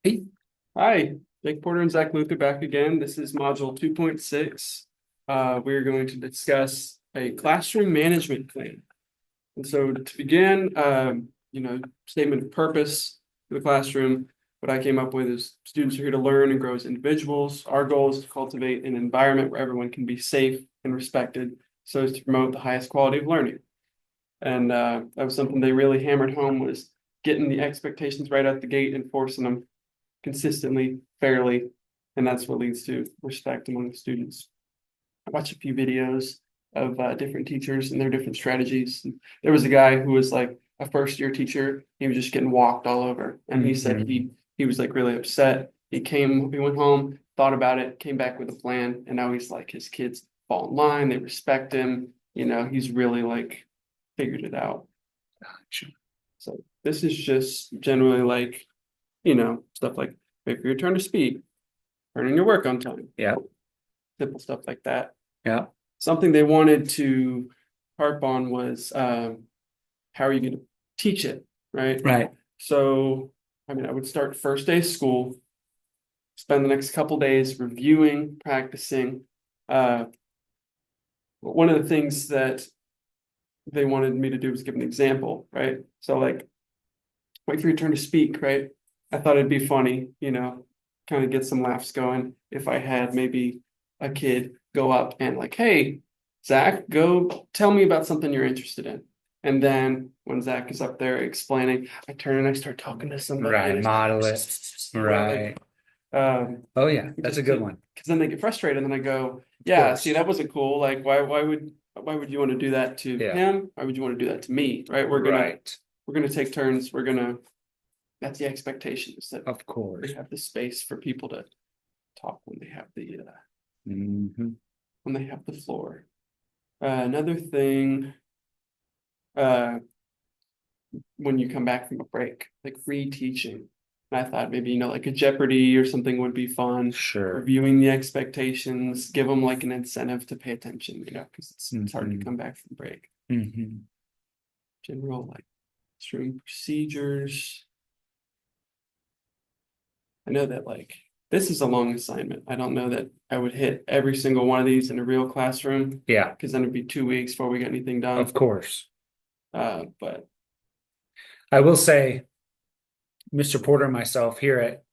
Hey, Hi, Jake Porter and Zach Luther back again. This is module 2.6. We're going to discuss a classroom management plan. And so to begin, statement of purpose for the classroom, what I came up with is students are here to learn and grow as individuals. Our goal is to cultivate an environment where everyone can be safe and respected so as to promote the highest quality of learning. And that was something they really hammered home was getting the expectations right out the gate and forcing them consistently, fairly, and that's what leads to respect among the students. I watched a few videos of different teachers and their different strategies. And there was a guy who was like a first year teacher. He was just getting walked all over, and he said he was like really upset. He went home, thought about it, came back with a plan, and now he's like his kids fall in line, they respect him. He's really like figured it out. So this is just generally like stuff like wait for your turn to speak, turn in your work on time, yeah, simple stuff like that. yeah, Something they wanted to harp on was how are you going to teach it, right? right. So, I mean, I would start first day of school, spend the next couple days reviewing, practicing. Uh, One of the things that they wanted me to do was give an example, right? So, like, wait for your turn to speak, right? I thought it'd be funny, kind of get some laughs going if I had maybe a kid go up and like, hey, Zach, go tell me about something you're interested in. And then when Zach is up there explaining, I turn and I start talking to somebody Right. and Model it. it's like, Right. um, Oh, yeah. That's just a good to, one. because then they get frustrated and then I go, Of yeah, see, course. that wasn't cool. Like, why would you want to do that to Yeah. him? Why would you want to do that to me? Right? Right. We're gonna take turns. That's the expectation is that Of they course. have the space for people to talk when they have Hmm. the floor. Another thing, uh, when you come back from a break, like reteaching. I thought maybe, like a Jeopardy or something would be fun. Sure. Reviewing the expectations, give them like an incentive to pay attention, because it's hard to Hmm. come back from break. Hmm. General like stream procedures. I know that like this is a long assignment. I don't know that I would hit every single one of these in a real classroom Yeah. because then it'd be 2 weeks before we get anything Of done. course. But I will say, Mr. Porter and myself here at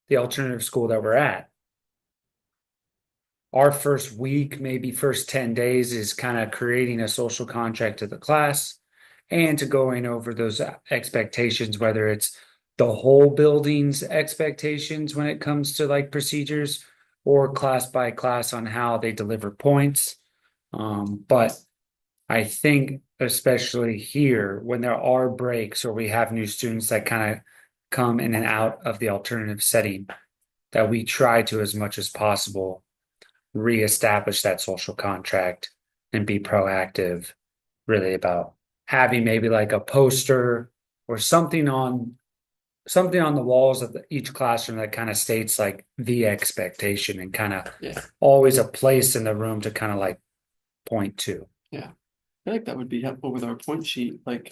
the alternative school that we're at, our first week, maybe first 10 days, is kind of creating a social contract to the class and to going over those expectations, whether it's the whole building's expectations when it comes to like procedures or class by class on how they deliver points. But I think, especially here, when there are breaks or we have new students that kind of come in and out of the alternative setting, that we try to, as much as possible, reestablish that social contract and be proactive really about having maybe like a poster or something on the walls of each classroom that kind of states like the expectation and kind of yeah, always a place in the room to kind of like point to. yeah. I feel like that would be helpful with our point sheet. Like,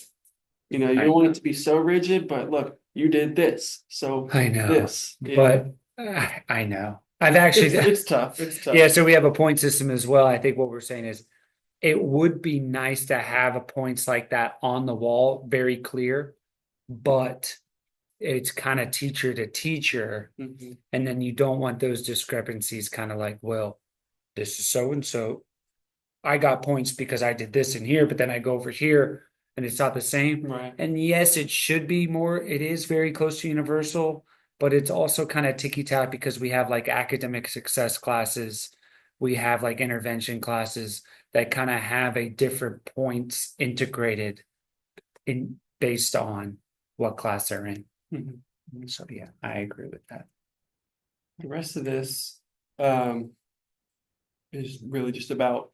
you I don't want it to be so rigid, but look, you did this. So I know, this, but I know. I've actually it's tough. It's yeah, tough. so we have a point system as well. I think what we're saying is it would be nice to have a points like that on the wall, very clear, but it's kind of teacher to teacher. Mhm. And then you don't want those discrepancies kind of like, well, this is so and so. I got points because I did this in here, but then I go over here and it's not the same. Right. And yes, it should be more, it is very close to universal, but it's also kind of ticky tack because we have like academic success classes, we have like intervention classes that kind of have a different points integrated in based on what class they're in. Mhm. So yeah, I agree with that. The rest of this um, is really just about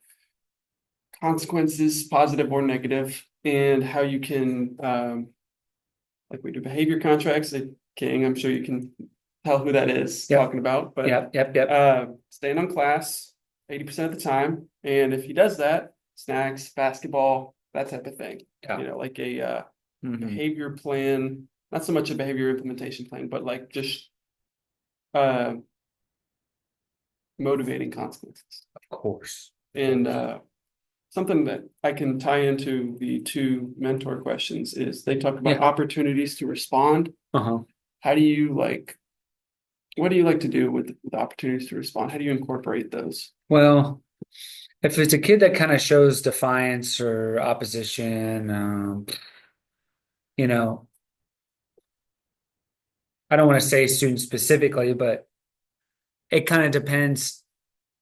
consequences, positive or negative, and how you can, like we do behavior contracts. Like King, I'm sure you can tell who that is Yep, talking about, but yep, yep, yep. staying on class 80% of the time. And if he does that, snacks, basketball, that type of thing, Yeah. like a Hmm. behavior plan, not so much a behavior implementation plan, but like just uh motivating consequences. Of course. And something that I can tie into the two mentor questions is they talk about Yeah. opportunities to respond. Uh-huh. How do you like, what do you like to do with the opportunities to respond? How do you incorporate those? Well, if it's a kid that kind of shows defiance or opposition, you know, I don't want to say student specifically, but it kind of depends.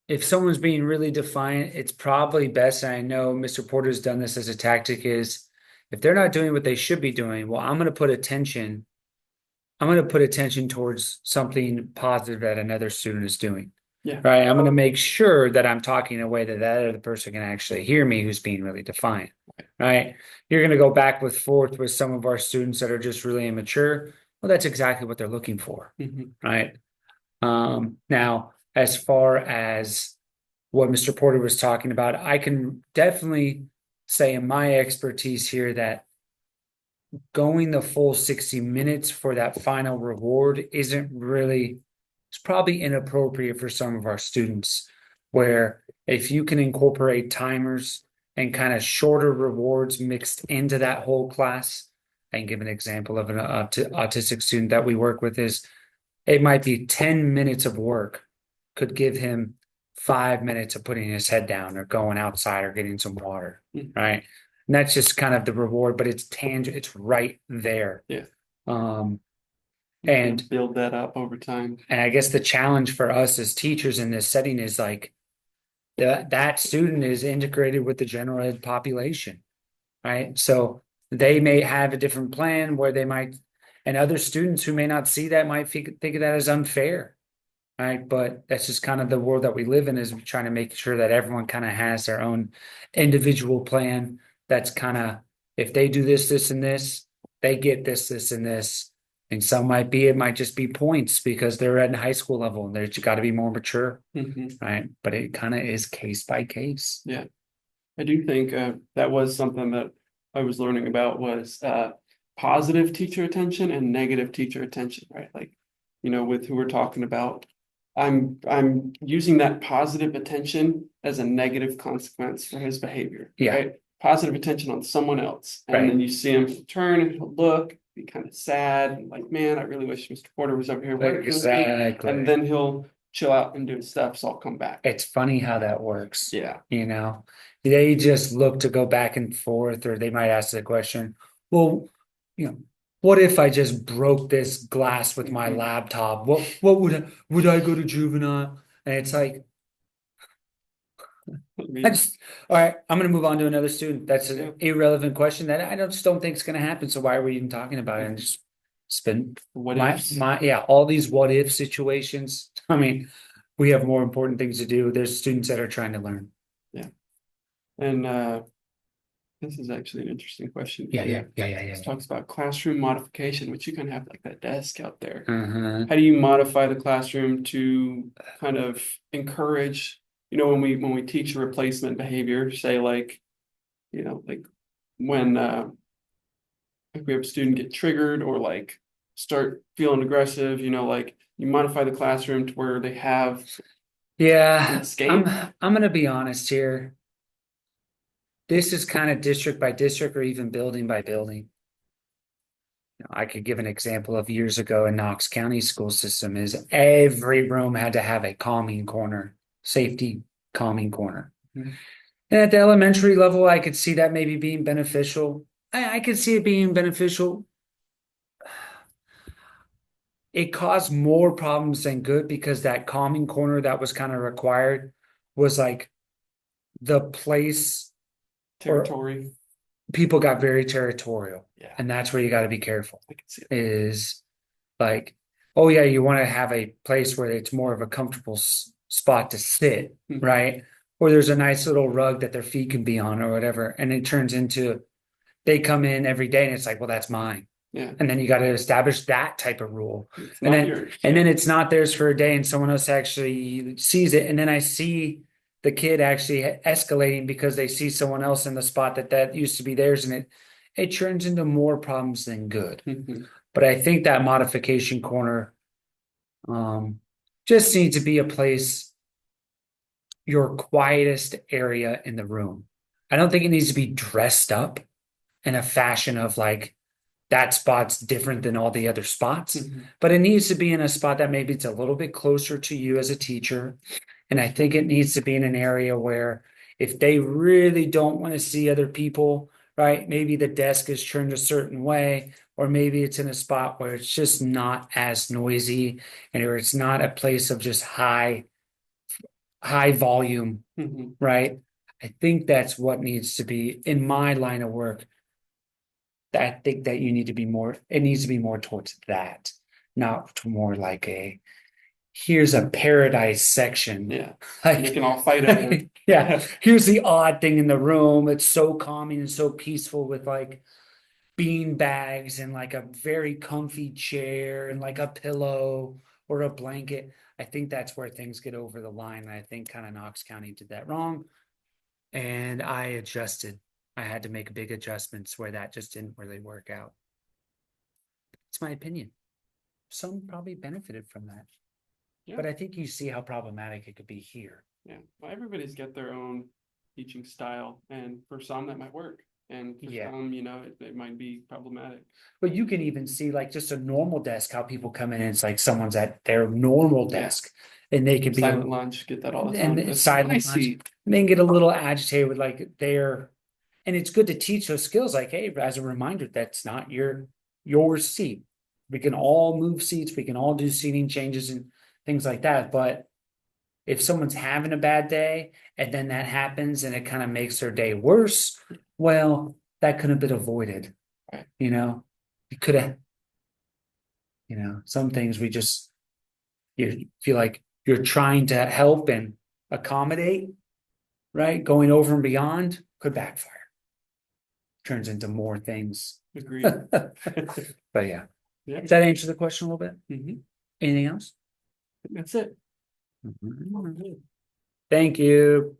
If someone's being really defiant, it's probably best, and I know Mr. Porter's done this as a tactic, is if they're not doing what they should be doing, well, I'm going to put attention towards something positive that another student is doing. Yeah. Right. I'm going to make sure that I'm talking in a way that that other person can actually hear me who's being really defiant. Right. You're going to go back with forth with some of our students that are just really immature. Well, that's exactly what they're looking for. Right. Now, as far as what Mr. Porter was talking about, I can definitely say in my expertise here that going the full 60 minutes for that final reward isn't really, it's probably inappropriate for some of our students. Where if you can incorporate timers and kind of shorter rewards mixed into that whole class, I can give an example of an autistic student that we work with is it might be 10 minutes of work could give him 5 minutes of putting his head down or going outside or getting some water, right? And that's just kind of the reward, but it's tangible, it's right there. Yeah. And build that up over time. And I guess the challenge for us as teachers in this setting is like that student is integrated with the general ed population, right? So they may have a different plan where they might, and other students who may not see that might think of that as unfair, right? But that's just kind of the world that we live in, is trying to make sure that everyone kind of has their own individual plan. That's kind of, if they do this, this, and this, they get this, this, and this. And some it might just be points because they're at high school level and they've got to be more mature, right? But it kind of is case by case. Yeah. I do think that was something that I was learning about was positive teacher attention and negative teacher attention, right? Like, with who we're talking about, I'm using that positive attention as a negative consequence for his behavior. Yeah. Right? Positive attention on someone else. And Right. then you see him turn and he'll look, be kind of sad, and like, man, I really wish Mr. Porter was over here working with me. Exactly. And then he'll chill out and do his stuff, so I'll come back. It's funny how that works. Yeah. They just look to go back and forth, or they might ask the question, well, what if I just broke this glass with my laptop? What would I go to juvenile? And it's like, all right, I'm going to move on to another student. That's an irrelevant question that I just don't think is going to happen. So why are we even talking about it? And just spend What ifs? all these what if situations. I mean, we have more important things to do. There's students that are trying to learn. Yeah. And this is actually an interesting question. Yeah. This talks about classroom modification, which you kind of have like that desk out there. Uh-huh. How do you modify the classroom to kind of encourage, when we teach a replacement behavior, say like when like we have a student get triggered or like start feeling aggressive, like you modify the classroom to where they have escape. I'm gonna be honest here. This is kind of district by district or even building by building. I could give an example of years ago in Knox County school system is every room had to have a calming corner, safety calming corner. And at the elementary level, I could see that maybe being beneficial. I could see it being beneficial. It caused more problems than good because that calming corner that was kind of required was like the place Territory. People got very territorial. Yeah. And that's where you got to be careful. I can see it. Is like, oh yeah, you want to have a place where it's more of a comfortable spot to sit, right? Or there's a nice little rug that their feet can be on or whatever. And it turns into, they come in every day and it's like, well, that's mine. Yeah. And then you got to establish that type of rule. It's And not then, yours. and then it's not theirs for a day and someone else actually sees it. And then I see the kid actually escalating because they see someone else in the spot that used to be theirs. And it turns into more problems than good. But I think that modification corner just needs to be a place, your quietest area in the room. I don't think it needs to be dressed up in a fashion of like that spot's different than all the other spots, Mhm. but it needs to be in a spot that maybe it's a little bit closer to you as a teacher. And I think it needs to be in an area where if they really don't want to see other people, right, maybe the desk is turned a certain way, or maybe it's in a spot where it's just not as noisy and where it's not a place of just high volume, Mhm. right? I think that's what needs to be in my line of work. I think that you need to be more, it needs to be more towards that, not to more like here's a paradise section. Yeah, Like, they can all fight over. yeah, here's the odd thing in the room. It's so calming and so peaceful with like bean bags and like a very comfy chair and like a pillow or a blanket. I think that's where things get over the line. I think kind of Knox County did that wrong. And I adjusted. I had to make big adjustments where that just didn't really work out. It's my opinion. Some probably benefited from that, Yeah, but I think you see how problematic it could be here. yeah. Well, everybody's got their own teaching style, and for some that might work, and for Yeah. some, it might be problematic. But you can even see like just a normal desk, how people come in and it's like someone's at their normal Yeah. desk and they could be Silent lunch, get that all the time. and That's silent my lunch. seat. And then get a little agitated with like their, and it's good to teach those skills like, hey, as a reminder, that's not your seat. We can all move seats, we can all do seating changes and things like that. But if someone's having a bad day and then that happens and it kind of makes their day worse, well, that could have been avoided. Right. You could have, some things you feel like you're trying to help and accommodate, right? Going over and beyond could backfire. Turns into more things. Agreed. But yeah. Yeah. Does that answer the question a little bit? Mhm. Anything else? That's it. Thank you.